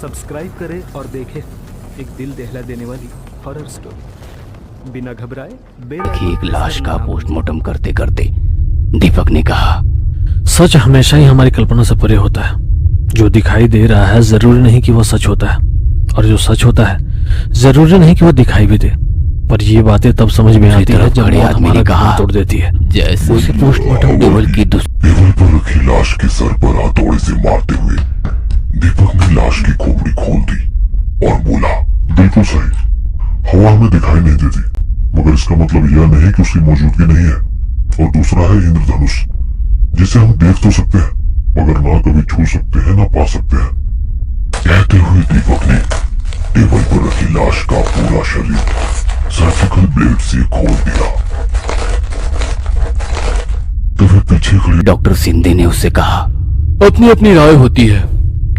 Subscribe करें और देखें एक दिल दहला देने वाली हॉरर स्टोरी। बिना घबराए बेल कि एक लाश का पोस्टमार्टम करते करते दीपक ने कहा, सच हमेशा ही हमारी कल्पना से परे होता है। जो दिखाई दे रहा है जरूरी नहीं कि वो सच होता है, और जो सच होता है जरूरी नहीं कि वो दिखाई भी दे। पर ये बातें तब समझ में आती है जब मौत हमारा कहा तोड़ देती है। जैसे उसी पोस्टमार्टम टेबल की टेबल पर रखी लाश के सर पर हथौड़े से मारते हुए दीपक ने लाश की खोपड़ी खोल दी और बोला, बिल्कुल सही, हवा में दिखाई नहीं देती, मगर इसका मतलब यह नहीं कि उसकी मौजूदगी नहीं है। और दूसरा है इंद्रधनुष, जिसे हम देख तो सकते हैं मगर ना कभी छू सकते हैं ना पा सकते हैं। कहते हुए दीपक ने टेबल पर रखी लाश का पूरा शरीर सर्जिकल ब्लेड से खोल दिया। तो फिर पीछे खड़ी डॉक्टर शिंदे ने उससे कहा, अपनी अपनी राय होती है,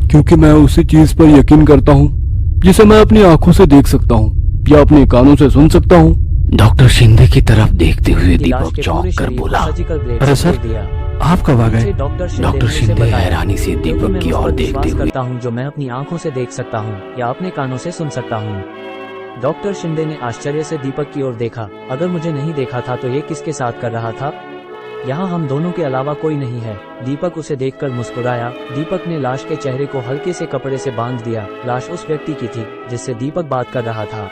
क्योंकि मैं उसी चीज पर यकीन करता हूँ जिसे मैं अपनी आंखों से देख सकता हूँ या अपने कानों से सुन सकता हूँ। डॉक्टर शिंदे की तरफ देखते हुए दीपक चौंक कर बोला, अरे सर, आप कब आ गए? डॉक्टर शिंदे हैरानी से दीपक की ओर देखते हुए, करता हूँ जो मैं अपनी आंखों से देख सकता हूँ या अपने कानों से सुन सकता हूँ। डॉक्टर शिंदे ने आश्चर्य से दीपक की ओर देखा। अगर मुझे नहीं देखा था तो ये किसके साथ कर रहा था? यहाँ हम दोनों के अलावा कोई नहीं है। दीपक उसे देखकर मुस्कुराया। दीपक ने लाश के चेहरे को हल्के से कपड़े से बांध दिया। लाश उस व्यक्ति की थी जिससे दीपक बात कर रहा था,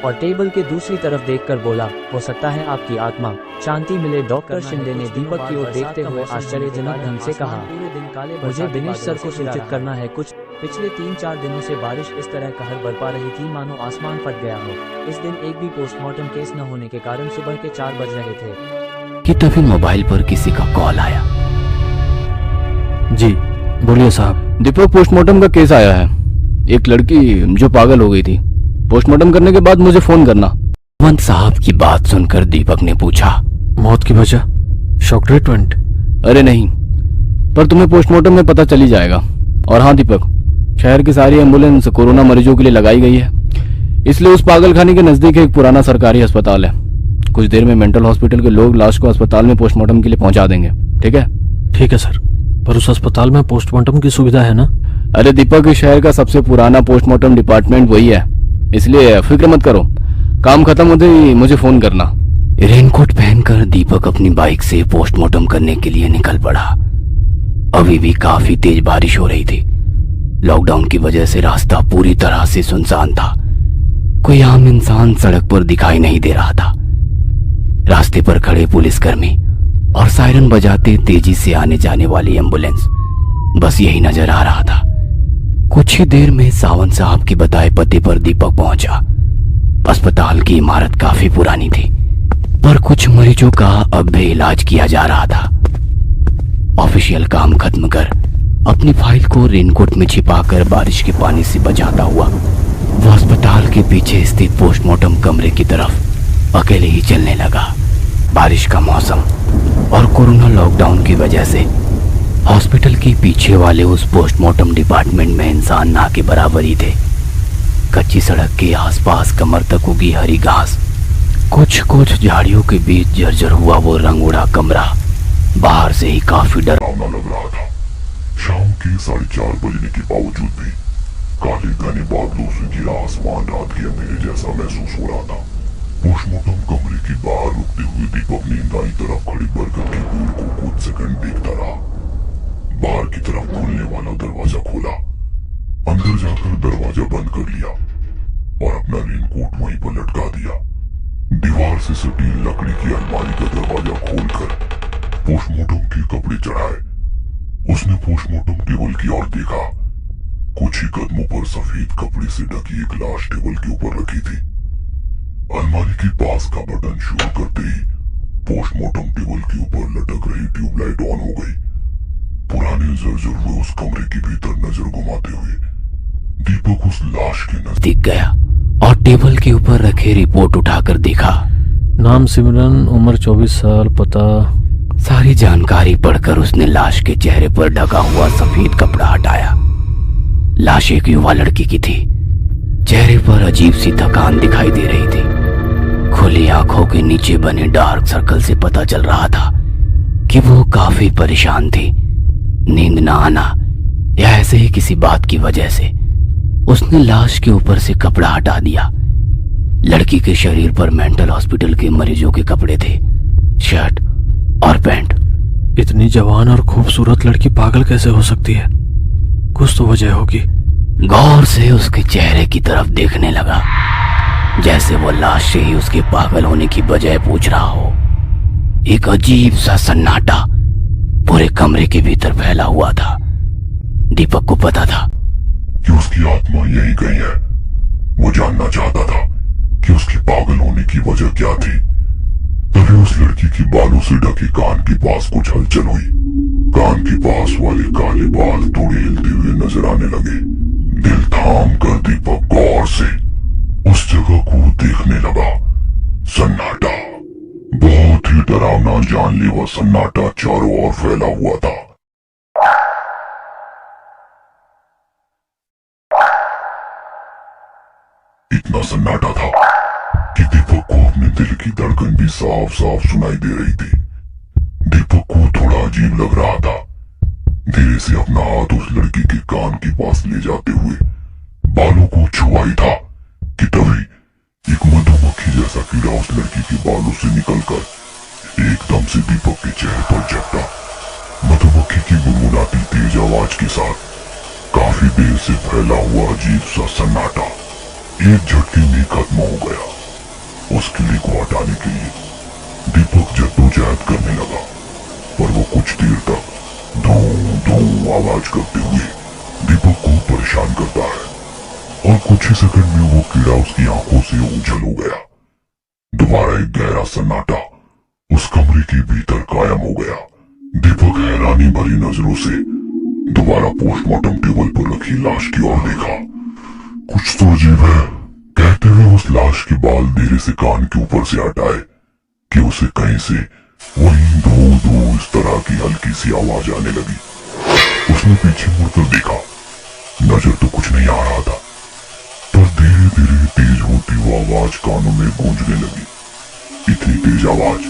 और टेबल के दूसरी तरफ देखकर बोला, हो सकता है आपकी आत्मा शांति मिले। डॉक्टर शिंदे ने दीपक की ओर देखते हुए आश्चर्यजनक ढंग से कहा, मुझे दिनेश सर को सूचित करना है कुछ। पिछले 3-4 दिनों से बारिश इस तरह कहर बरपा रही थी मानो आसमान फट गया हो। इस दिन एक भी पोस्टमार्टम केस न होने के कारण सुबह के 4 बज रहे थे कि तभी मोबाइल पर किसी का कॉल आया। जी बोलिए साहब। दीपक, पोस्टमार्टम का केस आया है। एक लड़की जो पागल हो गई थी, पोस्टमार्टम करने के बाद मुझे फोन करना। अवंत साहब की बात सुनकर दीपक ने पूछा, मौत की वजह शॉक ट्रीटमेंट? अरे नहीं, पर तुम्हें पोस्टमार्टम में पता चल ही जाएगा। और हाँ दीपक, शहर की सारी एम्बुलेंस कोरोना मरीजों के लिए लगाई गई है, इसलिए उस पागलखाने के नजदीक एक पुराना सरकारी अस्पताल है। कुछ देर में मेंटल हॉस्पिटल के लोग लाश को अस्पताल में पोस्टमार्टम के लिए पहुंचा देंगे। ठीक है? ठीक है सर, पर उस अस्पताल में पोस्टमार्टम की सुविधा है ना? अरे दीपक, शहर का सबसे पुराना पोस्टमार्टम डिपार्टमेंट वही है, इसलिए फिक्र मत करो। काम खत्म होते ही मुझे फोन करना। रेनकोट पहनकर दीपक अपनी बाइक से पोस्टमार्टम करने के लिए निकल पड़ा। अभी भी काफी तेज बारिश हो रही थी। लॉकडाउन की वजह से रास्ता पूरी तरह से सुनसान था। कोई आम इंसान सड़क पर दिखाई नहीं दे रहा था। रास्ते पर खड़े पुलिसकर्मी और सायरन बजाते तेजी से आने जाने वाली एम्बुलेंस, बस यही नजर आ रहा था। कुछ ही देर में सावंत साहब की बताए पते पर दीपक पहुंचा। अस्पताल की इमारत काफी पुरानी थी, पर कुछ मरीजों का अब भी इलाज किया जा रहा था। ऑफिशियल काम खत्म कर अपनी फाइल को रेनकोट में छिपाकर बारिश के पानी से बचाता हुआ वो अस्पताल के पीछे स्थित पोस्टमार्टम कमरे की तरफ अकेले ही चलने लगा। बारिश का मौसम और कोरोना लॉकडाउन की वजह से हॉस्पिटल के पीछे वाले उस पोस्टमार्टम डिपार्टमेंट में इंसान ना के बराबर ही थे। कच्ची सड़क के आसपास कमर तक उगी हरी घास, कुछ झाड़ियों के बीच जर्जर हुआ वो रंग उड़ा कमरा बाहर से ही काफी डरावना लग रहा था। शाम के 4:30 बजने के बावजूद भी काले घने बादलों से घिरा आसमान रात के अंधेरे जैसा महसूस हो रहा था। पोस्टमार्टम कमरे के बाहर रुकते हुए दीपक ने दाईं तरफ खड़ी बरगद के पेड़ को कुछ सेकंड देखता रहा। बाहर की तरफ खुलने वाला दरवाजा खोला, अंदर जाकर दरवाजा बंद कर लिया और अपना रेनकोट वहीं पर लटका दिया। दीवार से सटी लकड़ी की अलमारी का दरवाजा खोलकर पोस्टमार्टम के कपड़े चढ़ाए। उसने पोस्टमार्टम टेबल की ओर देखा। कुछ ही कदमों पर सफेद कपड़े से ढकी एक लाश टेबल के ऊपर रखी थी। अलमारी के पास का बटन शुरू करते ही पोस्टमार्टम टेबल के ऊपर लटक रही ट्यूबलाइट ऑन हो गई। पुराने जर्जर हुए उस कमरे के भीतर नजर घुमाते हुए दीपक उस लाश के नजदीक गया और टेबल के ऊपर रखे रिपोर्ट उठाकर देखा। नाम सिमरन, उम्र 24 साल, पता। सारी जानकारी पढ़कर उसने लाश के चेहरे पर ढका हुआ सफेद कपड़ा हटाया। लाश एक युवा लड़की की थी। चेहरे पर अजीब सी थकान दिखाई दे रही थी। खुली आंखों के नीचे बने डार्क सर्कल से पता चल रहा था कि वो काफी परेशान थी। नींद न आना या ऐसे ही किसी बात की वजह से उसने लाश के ऊपर से कपड़ा हटा दिया। लड़की के शरीर पर मेंटल हॉस्पिटल के मरीजों के कपड़े थे, शर्ट और पैंट। इतनी जवान और खूबसूरत लड़की पागल कैसे हो सकती है? कुछ तो वजह होगी। गौर से उसके चेहरे की तरफ देखने लगा, जैसे वो लाश से ही उसके पागल होने की वजह पूछ रहा हो। एक अजीब सा सन्नाटा पूरे कमरे के भीतर फैला हुआ था। दीपक को पता था कि उसकी आत्मा यही गई है। वो जानना चाहता था कि उसकी पागल होने की वजह क्या थी। तभी उस लड़की की बालों से ढके कान के पास कुछ हलचल हुई। कान के पास वाले काले बाल थोड़े हिलते हुए नजर आने लगे। दिल थाम कर दीपक गौर से उस जगह को देखने लगा। सन्नाटा, बहुत ही डरावना जानलेवा सन्नाटा चारों ओर फैला हुआ था। इतना सन्नाटा था कि दीपक को अपने दिल की धड़कन भी साफ साफ सुनाई दे रही थी। दीपक को थोड़ा अजीब लग रहा था। धीरे से अपना हाथ उस लड़की के कान के पास ले जाते हुए बालों को छुआ ही था कि तभी एक मधुमक्खी जैसा कीड़ा उस लड़की के बालों से निकलकर एकदम से दीपक के चेहरे पर झपटा। मधुमक्खी की गुनगुनाती तेज आवाज के साथ काफी देर से फैला हुआ अजीब सा सन्नाटा एक झटके में खत्म हो गया। उस कीड़े को हटाने के लिए दीपक जद्दोजहद करने लगा, पर वो कुछ देर तक धूं धूं आवाज करते हुए दीपक को परेशान करता है और कुछ ही सेकंड में वो कीड़ा उसकी आंखों से ओझल हो गया। दोबारा एक गहरा सन्नाटा उस कमरे के भीतर कायम हो गया। दीपक हैरानी भरी नजरों से दोबारा पोस्टमार्टम टेबल पर रखी लाश की ओर देखा। कुछ तो अजीब है, कहते हुए उस लाश के बाल धीरे से कान के ऊपर से हटाए कि उसे कहीं से वहीं धो धो इस तरह की हल्की सी आवाज आने लगी। उसने पीछे मुड़कर देखा, नजर तो कुछ नहीं आ रहा था, पर धीरे धीरे तेज होती वो आवाज कानों में गूंजने लगी। इतनी तेज आवाज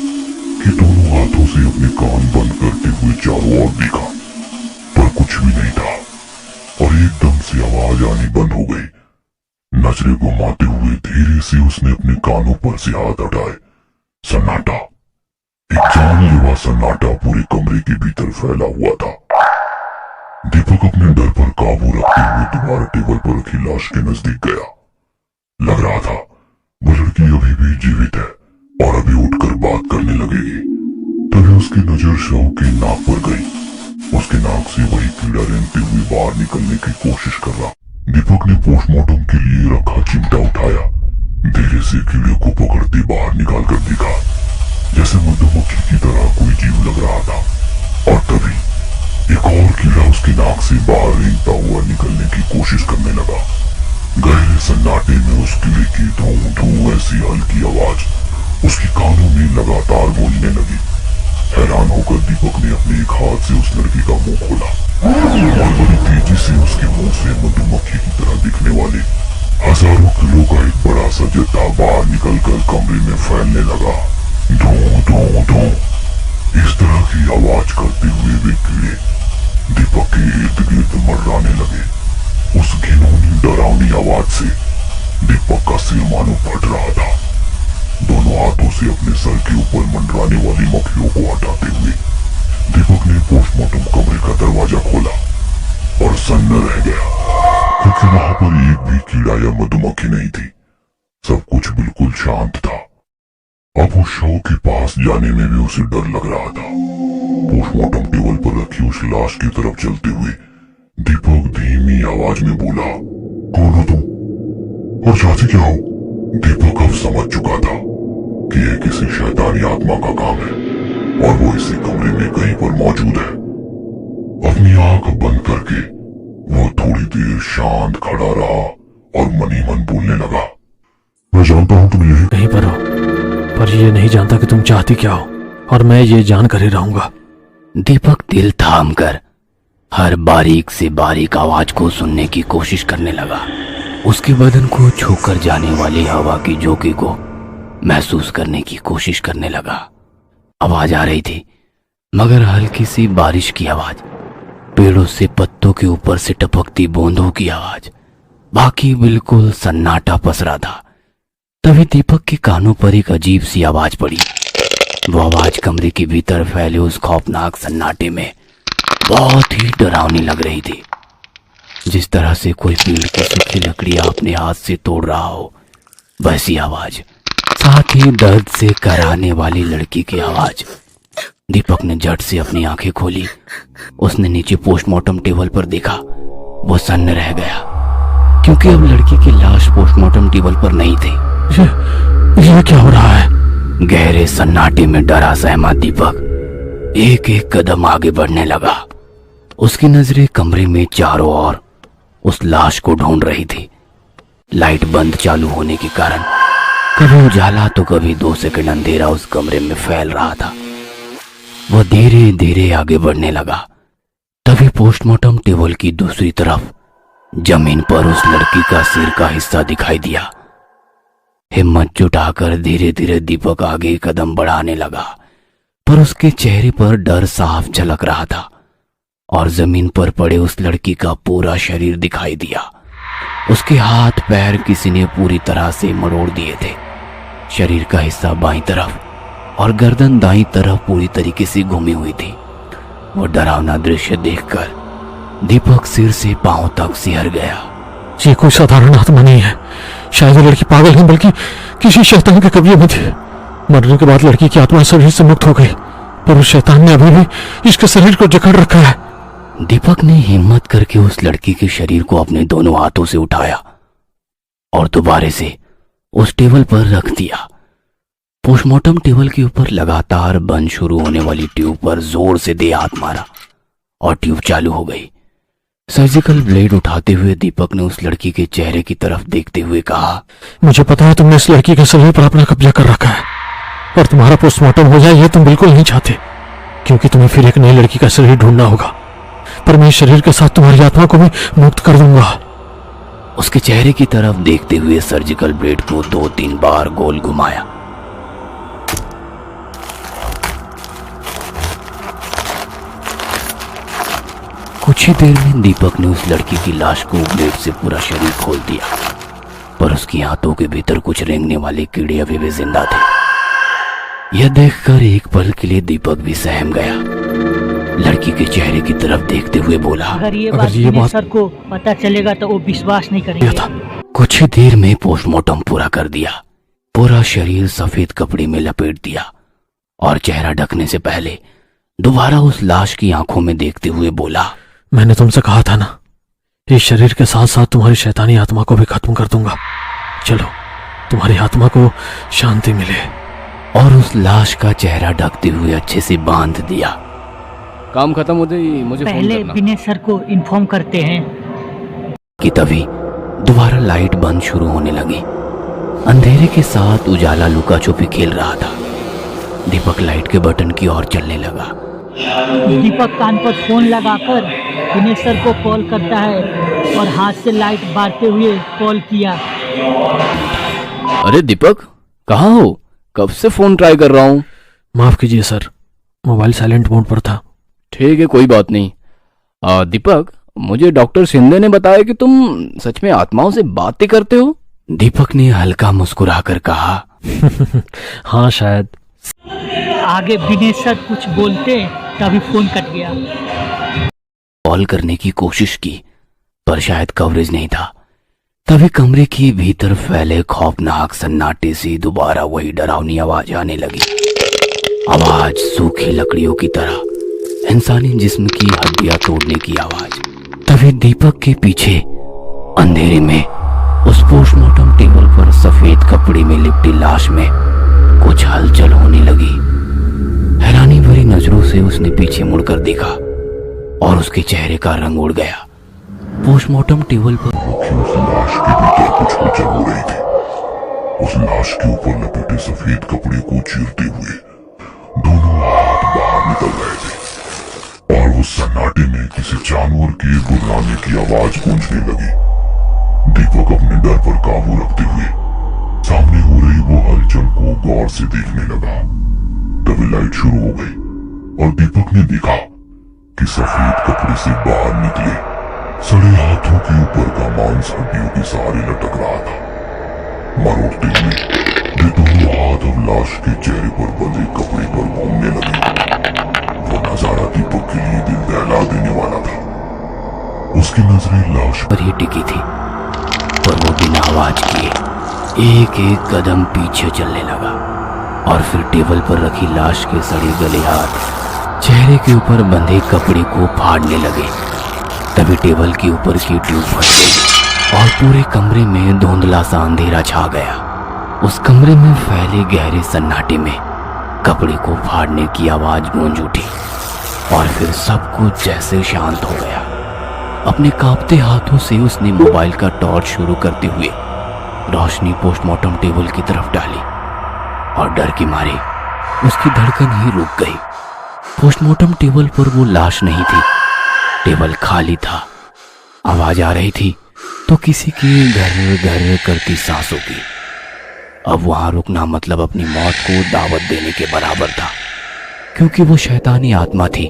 कि दोनों हाथों से अपने कान बंद करते हुए चारों ओर देखा, पर कुछ भी नहीं था और एकदम से आवाज आनी बंद हो गई। नजरें घुमाते हुए धीरे से उसने अपने कानों पर से हाथ हटाए। सन्नाटा, एक जानलेवा सन्नाटा पूरे कमरे के भीतर फैला हुआ था। दीपक अपने डर पर काबू रखते हुए दोबारा टेबल पर रखी लाश के नजदीक गया। लग रहा था वो लड़की अभी भी जीवित है और अभी उठकर बात करने लगेगी। तभी उसकी नजर शव की नाक पर गई। उसके नाक से वही कीड़ा रेंगते हुए बाहर निकलने की कोशिश कर रहा। दीपक ने पोस्टमार्टम के लिए रखा चिमटा उठाया, धीरे से कीड़े को पकड़ते बाहर निकाल कर देखा, जैसे मधुमक्खी की तरह कोई जीव लग रहा था। और तभी एक और कीड़ा उसकी नाक से बाहर रेंगता हुआ निकलने की कोशिश करने लगा। गहरे सन्नाटे में उस कीड़े की धूं धूं ऐसी हल्की आवाज उसके कानों में लगातार गूंजने लगी। हैरान होकर दीपक ने अपने एक हाथ से उस लड़की का मुंह खोला और बड़ी तेजी से उसके मुंह से मधुमक्खी की तरह दिखने वाले हजारों किलो का एक बड़ा सा जत्था बाहर निकलकर कमरे में फैलने लगा। धूं धूं धूं इस तरह की आवाज करते हुए वे कीड़े दीपक के इर्द गिर्द मर्राने लगे। उस घिनौनी डरावनी आवाज से दीपक का सिर मानो फट रहा था। दोनों हाथों से अपने सर के ऊपर मंडराने वाली मक्खियों को हटाते हुए दीपक ने पोस्टमार्टम कमरे का दरवाजा खोला और सन्न रह गया, क्योंकि वहां पर एक भी कीड़ा या मधुमक्खी नहीं थी। सब कुछ बिल्कुल शांत था। अब उस शव के पास जाने में भी उसे डर लग रहा था। पोस्टमार्टम टेबल पर रखी उस लाश की तरफ चलते हुए दीपक धीमी आवाज में बोला, कौन हो तुम और चाहते क्या हो? दीपक अब समझ चुका था कि यह किसी शैतानी आत्मा का काम है और वो इसी कमरे में कहीं पर मौजूद है। अपनी आंख बंद करके वो थोड़ी देर शांत खड़ा रहा और मन ही मन बोलने लगा, मैं जानता हूं तुम यही कहीं पर हो, पर ये नहीं जानता कि तुम चाहती क्या हो, और मैं ये जानकर ही रहूंगा। दीपक दिल थाम कर हर बारीक से बारीक आवाज को सुनने की कोशिश करने लगा। उसके बदन को छूकर जाने वाली हवा की झोंके को महसूस करने की कोशिश करने लगा। आवाज आ रही थी, मगर हल्की सी बारिश की आवाज, पेड़ों से पत्तों के ऊपर से टपकती बूंदों की आवाज, बाकी बिल्कुल सन्नाटा पसरा था। तभी दीपक के कानों पर एक अजीब सी आवाज पड़ी। वो आवाज कमरे के भीतर फैले उस खौफनाक सन्नाटे में बहुत ही डरावनी लग रही थी। जिस तरह से कोई पेड़ की सूखी लकड़ी अपने हाथ से तोड़ रहा हो, वैसी आवाज, साथ ही दर्द से कराने वाली लड़की की आवाज। दीपक ने झट से अपनी आंखें खोली। उसने नीचे पोस्टमार्टम टेबल पर देखा। वो सन्न रह गया क्योंकि अब लड़की की लाश पोस्टमार्टम टेबल पर नहीं थी। ये क्या हो रहा है? गहरे सन्नाटे में डरा सहमा दीपक एक एक कदम आगे बढ़ने लगा। उसकी नजरें कमरे में चारों ओर उस लाश को ढूंढ रही थी। लाइट बंद चालू होने के कारण कभी उजाला तो कभी 2 सेकंड अंधेरा उस कमरे में फैल रहा था। वह धीरे धीरे आगे बढ़ने लगा। तभी पोस्टमार्टम टेबल की दूसरी तरफ जमीन पर उस लड़की का सिर का हिस्सा दिखाई दिया। हिम्मत जुटाकर धीरे धीरे दीपक आगे कदम बढ़ाने लगा, पर उसके चेहरे पर डर साफ झलक रहा था और जमीन पर पड़े उस लड़की का पूरा शरीर दिखाई दिया। उसके हाथ पैर किसी ने पूरी तरह से मरोड़ दिए थे। शरीर का हिस्सा बाईं तरफ और गर्दन दाईं तरफ पूरी तरीके से घूमी हुई थी। वो डरावना दृश्य देखकर दीपक सिर से पांव तक सिहर गया। ये कोई साधारण आत्मा नहीं है। शायद ये लड़की पागल नहीं बल्कि किसी शैतान के कब्जे में थी। मरने के बाद लड़की की आत्मा शरीर से मुक्त हो गई, पर उस शैतान ने अभी भी इसके शरीर को जकड़ रखा है। दीपक ने हिम्मत करके उस लड़की के शरीर को अपने दोनों हाथों से उठाया और दोबारा से उस टेबल पर रख दिया। पोस्टमार्टम टेबल के ऊपर लगातार बंद शुरू होने वाली ट्यूब पर जोर से दे हाथ मारा और ट्यूब चालू हो गई। सर्जिकल ब्लेड उठाते हुए दीपक ने उस लड़की के चेहरे की तरफ देखते हुए कहा, मुझे पता है तुमने इस लड़की के शरीर पर अपना कब्जा कर रखा है और तुम्हारा पोस्टमार्टम हो जाए ये तुम बिल्कुल नहीं चाहते, क्योंकि तुम्हें फिर एक नई लड़की का शरीर ढूंढना होगा। पर मैं इस शरीर के साथ तुम्हारी आत्मा को भी मुक्त कर दूंगा। उसके चेहरे की तरफ देखते हुए सर्जिकल ब्लेड को 2-3 बार गोल घुमाया। कुछ ही देर में दीपक ने उस लड़की की लाश को ब्लेड से पूरा शरीर खोल दिया, पर उसकी हाथों के भीतर कुछ रेंगने वाले कीड़े अभी भी जिंदा थे। यह देखकर एक पल के लिए दीपक भी सहम गया। लड़की के चेहरे की तरफ देखते हुए बोला, अगर ये बात सर को पता चलेगा तो वो विश्वास नहीं करेंगे। कुछ ही देर में पोस्टमार्टम पूरा कर दिया। पूरा शरीर सफेद कपड़े में लपेट दिया और चेहरा ढकने से पहले दोबारा उस लाश की आंखों में देखते हुए बोला, मैंने तुमसे कहा था ना, इस शरीर के साथ साथ तुम्हारी शैतानी आत्मा को भी खत्म कर दूंगा। चलो तुम्हारी आत्मा को शांति मिले। और उस लाश का चेहरा ढकते हुए अच्छे से बांध दिया। काम खत्म होते ही मुझे फोन पहले करना। विनय सर को इन्फॉर्म करते हैं। कि तभी दोबारा लाइट बंद शुरू होने लगी। अंधेरे के साथ उजाला लुका छुपी खेल रहा था। दीपक लाइट के बटन की ओर चलने लगा। दीपक कान पर फोन लगाकर विनय सर को कॉल करता है और हाथ से लाइट बारते हुए कॉल किया। अरे दीपक, कहाँ हो? कब से फोन ट्राई कर रहा हूँ। माफ कीजिए सर, मोबाइल साइलेंट मोड पर था। ठीक है, कोई बात नहीं। दीपक, मुझे डॉक्टर शिंदे ने बताया कि तुम सच में आत्माओं से बातें करते हो। दीपक ने हल्का मुस्कुराकर कहा, हाँ शायद। आगे विनय सर कुछ बोलते तभी फोन कट गया। कॉल करने की कोशिश की पर शायद कवरेज नहीं था। तभी कमरे के भीतर फैले खौफनाक सन्नाटे से दोबारा वही डरावनी आवाज आने लगी। आवाज सूखी लकड़ियों की तरह, इंसानी जिस्म की हड्डियां तोड़ने की आवाज। तभी दीपक के पीछे अंधेरे में उस पोस्टमार्टम टेबल पर सफेद कपड़े में लिपटी लाश में कुछ हलचल होने लगी। हैरानी भरी नजरों से उसने पीछे मुड़कर देखा और उसके चेहरे का रंग उड़ गया। पोस्टमार्टम टेबल पर उस लाश के भीतर कुछ हलचल हो रही थी। उस लाश के ऊपर लपेटे सफेद कपड़े को चीरते हुए दोनों हाथ बाहर निकल रहे थे और उस सन्नाटे में किसी जानवर के गुर्राने की आवाज गूंजने लगी। दीपक अपने डर पर काबू रखते हुए सामने हो रही वो हलचल को गौर से देखने लगा। तभी लाइट शुरू हो गई और दीपक ने देखा कि सफेद कपड़े से बाहर निकले सड़े हाथों के ऊपर का मांस हड्डियों के सहारे लटक रहा था। मरोड़ते हुए वे दोनों हाथ और लाश के चेहरे पर बंधे कपड़े पर घूमने लगे। वो नजारा दीपक के लिए दिल दहला देने वाला था। उसकी नजरें लाश पर ही टिकी थी, पर वो बिना आवाज किए एक एक कदम पीछे चलने लगा और फिर टेबल पर रखी लाश के सड़े गले हाथ चेहरे के ऊपर बंधे कपड़े को फाड़ने लगे। तभी टेबल के ऊपर की ट्यूब फट गई और पूरे कमरे में धुंधला सा अंधेरा छा गया। उस कमरे में फैले गहरे सन्नाटे में कपड़े को फाड़ने की आवाज गूंज उठी और फिर सब कुछ जैसे शांत हो गया। अपने कांपते हाथों से उसने मोबाइल का टॉर्च शुरू करते हुए रोशनी पोस्टमार्टम टेबल की तरफ डाली और डर के मारे उसकी धड़कन ही रुक गई। पोस्टमार्टम टेबल पर वो लाश नहीं थी, टेबल खाली था। आवाज आ रही थी तो किसी की घर घर करती सांसों की। अब वहां रुकना मतलब अपनी मौत को दावत देने के बराबर था, क्योंकि वो शैतानी आत्मा थी,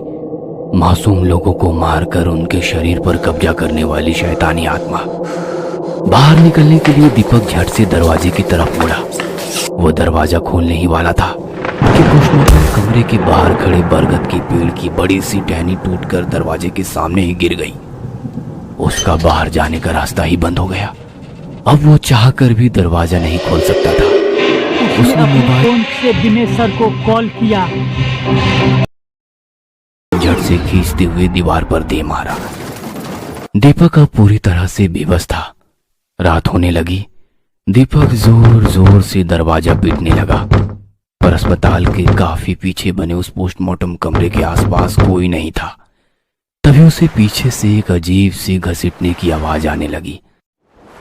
मासूम लोगों को मारकर उनके शरीर पर कब्जा करने वाली शैतानी आत्मा। बाहर निकलने के लिए दीपक झट से दरवाजे की तरफ मुड़ा। वो दरवाजा खोलने ही वाला था कि पोस्टमार्टम कमरे के बाहर खड़े बरगद के पेड़ की बड़ी सी टहनी टूटकर दरवाजे के सामने ही गिर गई। उसका बाहर जाने का रास्ता ही बंद हो गया। अब वो चाहकर भी दरवाजा नहीं खोल सकता था। उसने अपने फोन से दिनेश सर को कॉल किया। झट से खींचते हुए दीवार पर दे मारा। दीपक अब पूरी तरह से बेबस था। रात होने लगी। दीपक जोर जोर से दरवाजा पीटने लगा, पर अस्पताल के काफी पीछे बने उस पोस्टमार्टम कमरे के आसपास कोई नहीं था। तभी उसे पीछे से एक अजीब सी घसीटने की आवाज आने लगी,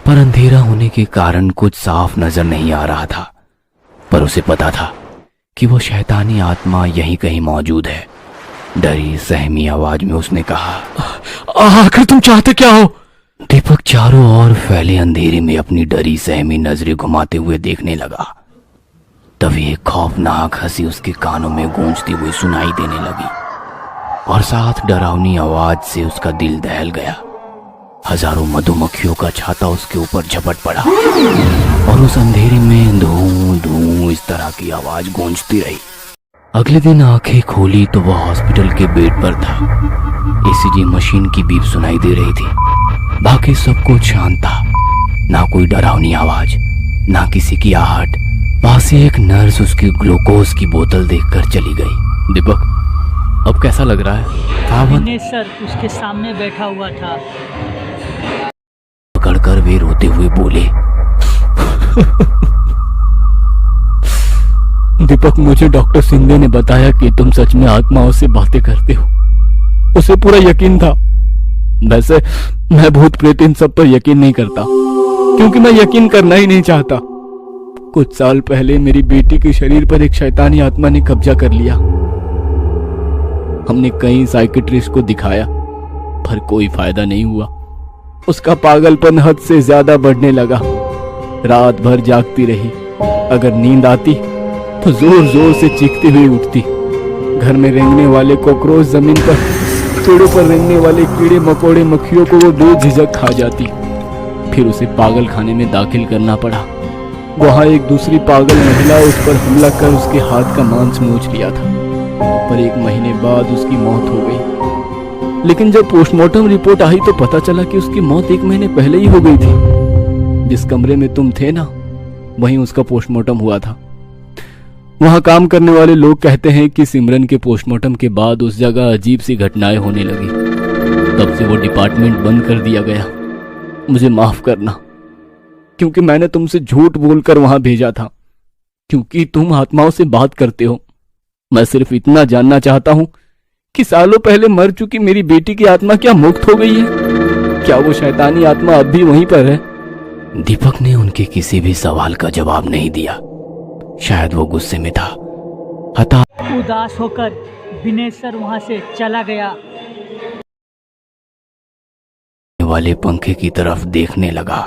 पर अंधेरा होने के कारण कुछ साफ नजर नहीं आ रहा था। पर उसे पता था कि वो शैतानी आत्मा यहीं कहीं मौजूद है। डरी सहमी आवाज में उसने कहा, आखिर तुम चाहते क्या हो? दीपक चारों ओर फैले अंधेरे में अपनी डरी सहमी नजरें घुमाते हुए देखने लगा। तभी एक खौफनाक हंसी उसके कानों में गूंजती हुई सुनाई देने लगी और साथ डरावनी आवाज से उसका दिल दहल गया। हजारों मधुमक्खियों का छाता उसके ऊपर झपट पड़ा और उस अंधेरे में धूं धूं इस तरह की आवाज गूंजती रही। अगले दिन आंखें खोली तो वह हॉस्पिटल के बेड पर था। ईसीजी मशीन की बीप सुनाई दे रही थी। बाकी सब कुछ शांत था, ना कोई डरावनी आवाज, ना किसी की आहट। पास ही एक नर्स उसकी ग्लूकोज की बोतल देखकर चली गई। दीपक, अब कैसा लग रहा है? दिनेश सर उसके सामने बैठा हुआ था। पकड़कर वे रोते हुए बोले, दीपक, मुझे डॉक्टर शिंदे ने बताया कि तुम सच में आत्माओं से बातें करते हो। उसे पूरा यकीन था। वैसे मैं भूत प्रेत इन सब पर यकीन नहीं करता, क्योंकि मैं यकीन करना ही नहीं चाहता। कुछ साल पहले मेरी बेटी के शरीर पर एक शैतानी आत्मा ने कब्जा कर लिया। हमने कई साइकिट्रिस्ट को दिखाया, पर कोई फायदा नहीं हुआ। उसका पागलपन हद से ज्यादा बढ़ने लगा। रात भर जागती रही। अगर नींद आती तो जोर जोर से चीखती हुई उठती। घर में रेंगने वाले कॉकरोच, जमीन पर पेड़ों पर रेंगने वाले कीड़े मकोड़े मक्खियों को वो बेझिझक खा जाती। फिर उसे पागल खाने में दाखिल करना पड़ा। वहां एक दूसरी पागल महिला उस पर हमला कर उसके हाथ का मांस नोच लिया था, पर 1 महीने बाद उसकी मौत हो गई। लेकिन जब पोस्टमार्टम रिपोर्ट आई तो पता चला कि उसकी मौत 1 महीने पहले ही हो गई थी। जिस कमरे में तुम थे ना, वहीं उसका पोस्टमार्टम हुआ था। वहां काम करने वाले लोग कहते हैं कि सिमरन के पोस्टमार्टम के बाद उस जगह अजीब सी घटनाएं होने लगी। तब से वो डिपार्टमेंट बंद कर दिया गया। मुझे माफ करना, क्योंकि मैंने तुमसे झूठ बोलकर वहां भेजा था, क्योंकि तुम आत्माओं से बात करते हो। मैं सिर्फ इतना जानना चाहता हूं कि सालों पहले मर चुकी मेरी बेटी की आत्मा क्या मुक्त हो गई है? क्या वो शैतानी आत्मा अब भी वहीं पर है? दीपक ने उनके किसी भी सवाल का जवाब नहीं दिया। शायद वो गुस्से में था। उदास होकर दिनेश सर वहां से चला गया। वाले पंखे की तरफ देखने लगा।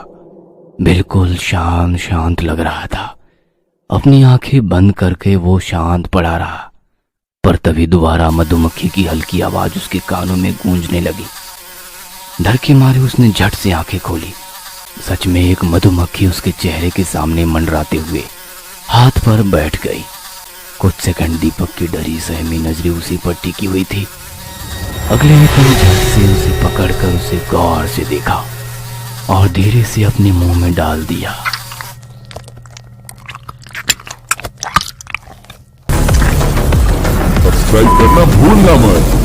बिल्कुल शांत शांत लग रहा था। अपनी आंखें बंद करके वो शांत पड़ा रहा, पर तभी दोबारा मधुमक्खी की हल्की आवाज उसके कानों में गूंजने लगी। डर के मारे उसने झट से आंखें खोली। सच में एक मधुमक्खी उसके चेहरे के सामने मंडराते हुए हाथ पर बैठ गई। कुछ सेकंड दीपक की डरी सहमी नजरें उसी पर टिकी हुई थी। अगले ने पल झट से उसे पकड़कर उसे गौर से देखा और धीरे से अपने मुंह में डाल दिया। सब्सक्राइब करना भूलना मत।